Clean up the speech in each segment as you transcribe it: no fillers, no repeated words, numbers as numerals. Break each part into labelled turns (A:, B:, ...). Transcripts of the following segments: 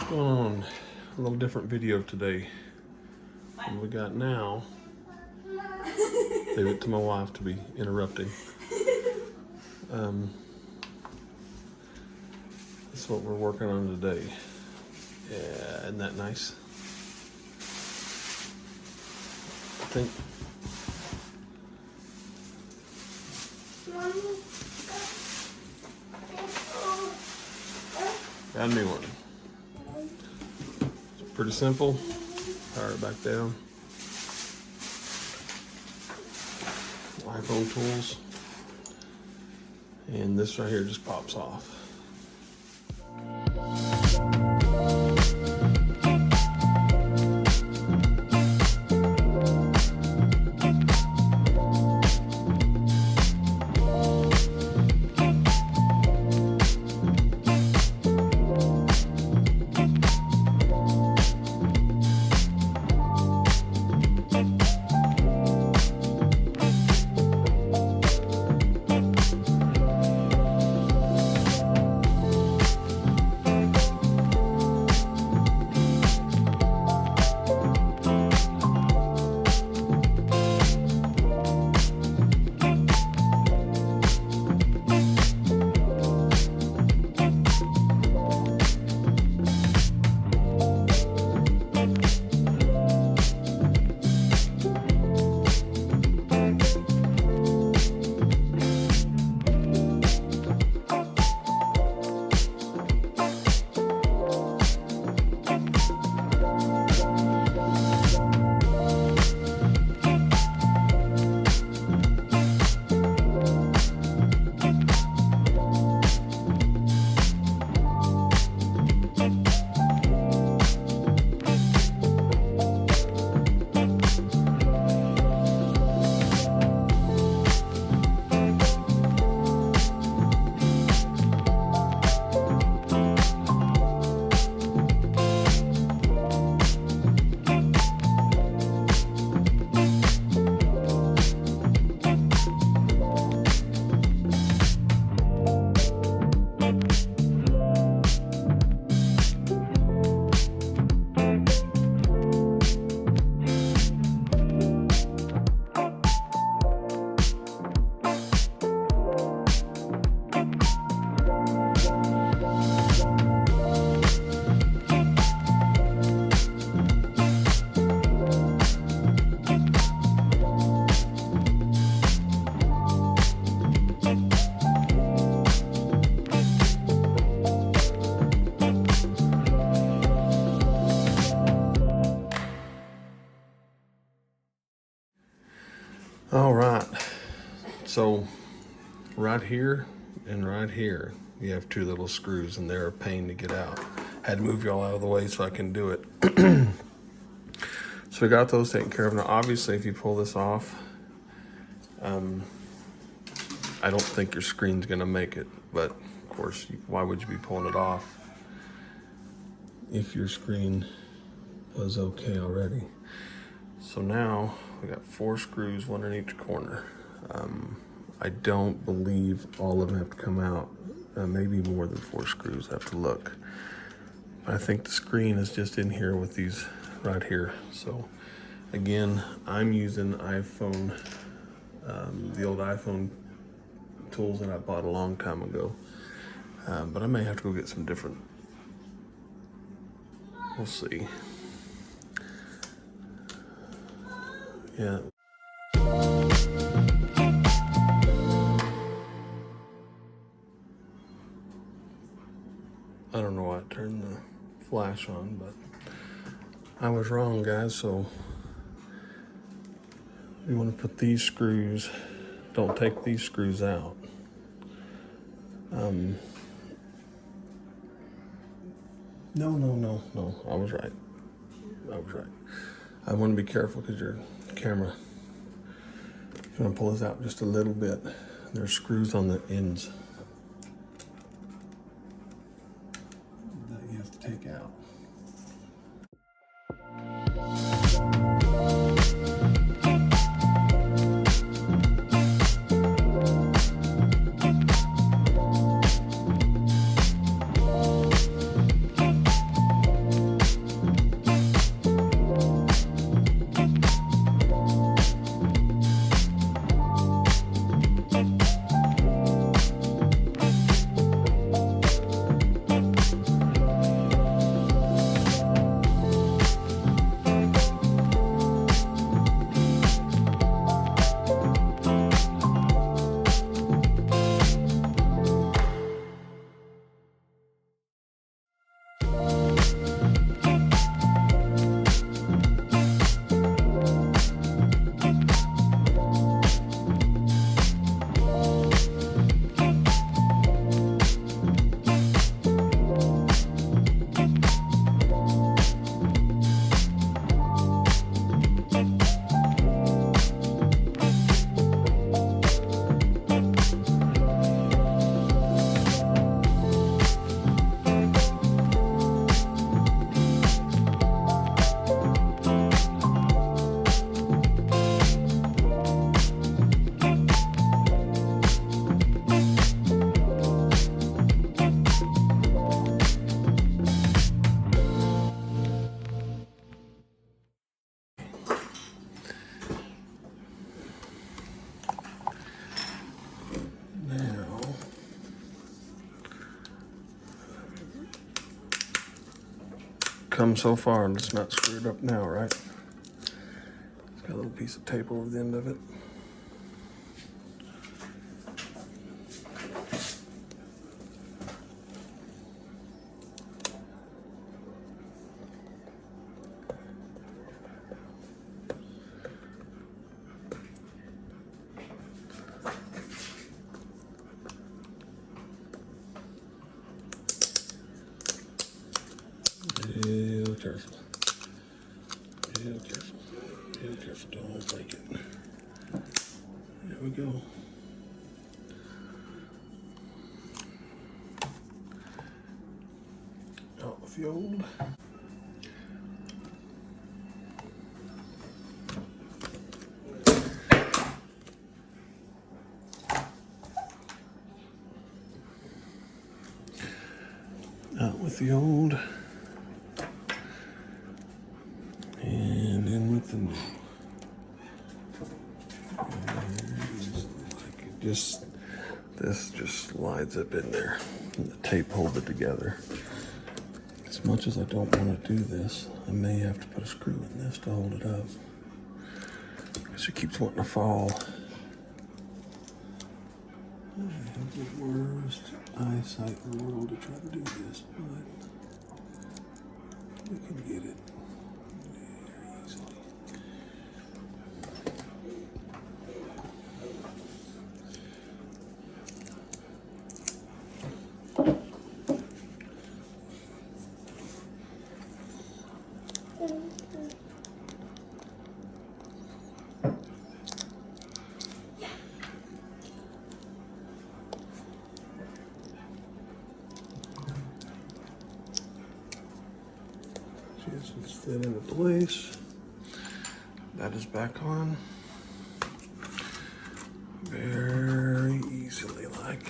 A: What's going on? A little different video today. What we got now, leave it to my wife to be interrupting. That's what we're working on today. Yeah, isn't that nice? I think. Got a new one. It's pretty simple. Power it back down. iPhone tools. And this right here just pops off. All right, so right here and right here, you have two little screws and they're a pain to get out. Had to move y'all out of the way so I can do it. So we got those taken care of. Now, obviously, if you pull this off, I don't think your screen's gonna make it, but of course, why would you be pulling it off if your screen was okay already? So now we got 4 screws, 1 in each corner. I don't believe all of them have to come out. Maybe more than 4 screws, I have to look. I think the screen is just in here with these right here. So again, I'm using iPhone, the old iPhone tools that I bought a long time ago. But I may have to go get some different, we'll see. Yeah. I don't know why I turned the flash on, but I was wrong, guys. So you want to put these screws, don't take these screws out. No, I was right. I want to be careful because your camera, you want to pull this out just a little bit. There's screws on the ends that you have to take out. come so far and it's not screwed up now, right? It's got a little piece of tape over the end of it. Real careful. Real careful. Real careful. Don't break it. There we go. Out with the old. Out with the old. And in with the new. This just slides up in there. And the tape holds it together. As much as I don't want to do this, I may have to put a screw in this to hold it up. Because it keeps wanting to fall. I have the worst eyesight in the world to try to do this, but we can get it very easily. Just fit into place. That is back on. Very easily, like.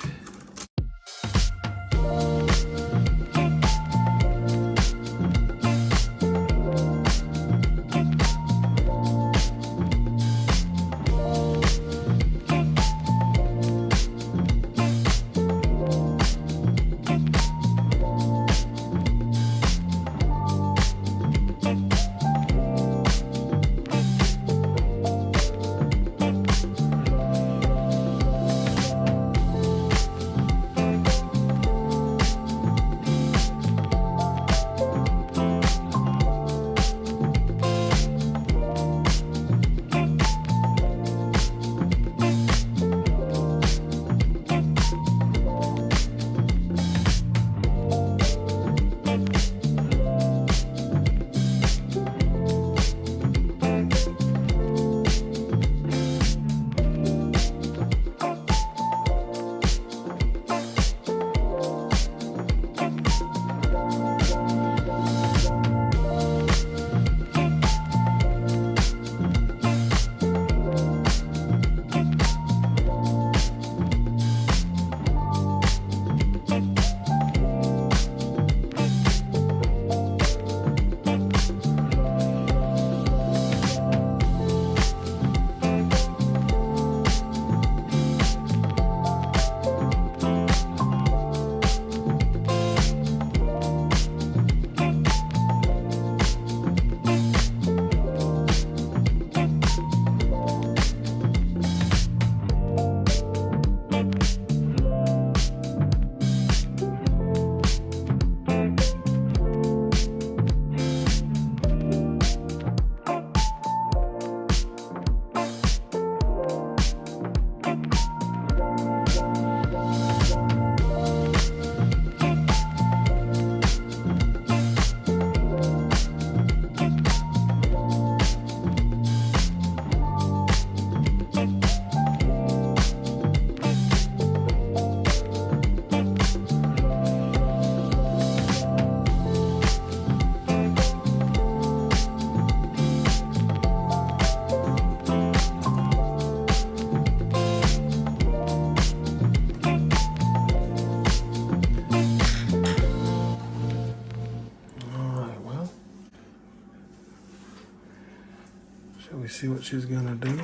A: Shall we see what she's gonna do?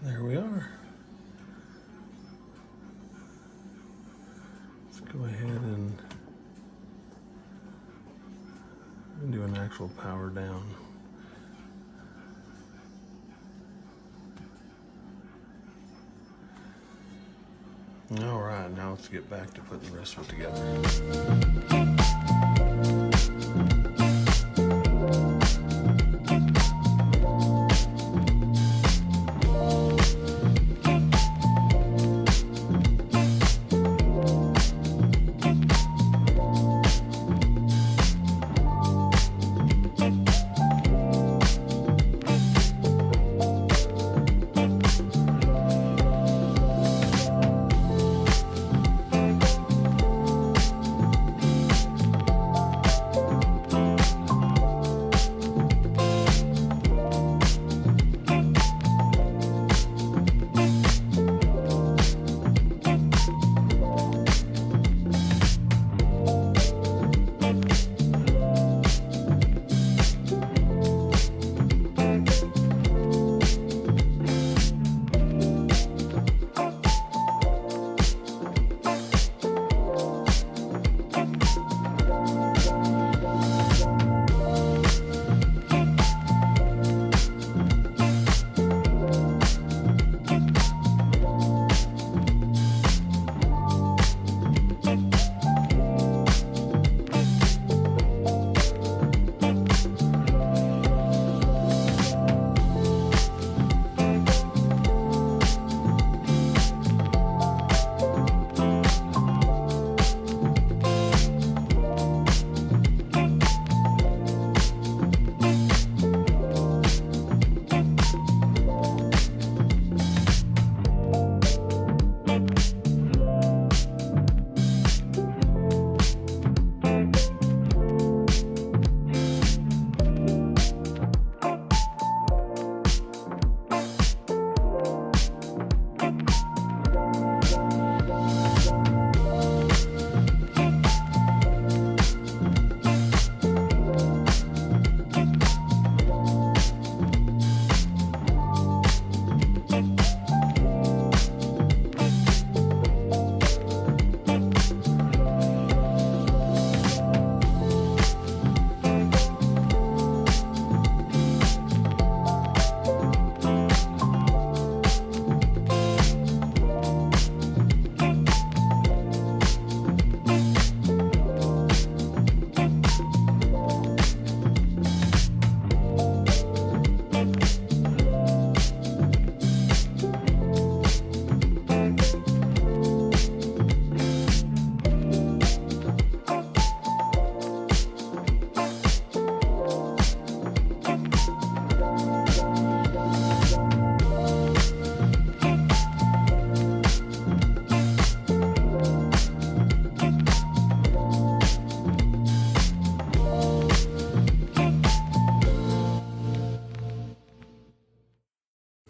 A: There we are. Let's go ahead and do an actual power down. All right, now let's get back to putting the rest of it together.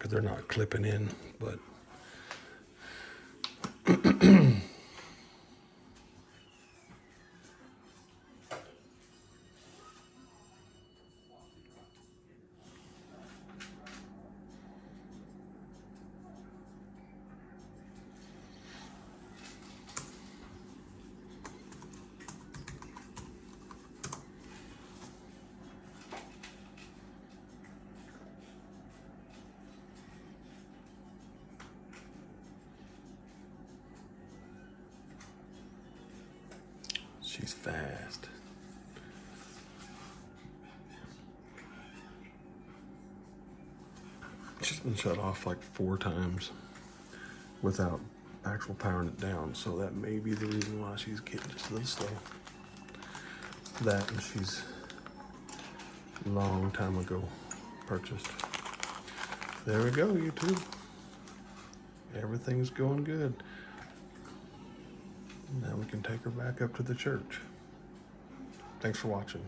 A: They're not clipping in, but she's fast. She's been shut off like 4 times without actual powering it down, so that may be the reason why she's getting just a little slow. That, and she's a long time ago purchased. There we go, YouTube. Everything's going good. Now we can take her back up to the church. Thanks for watching.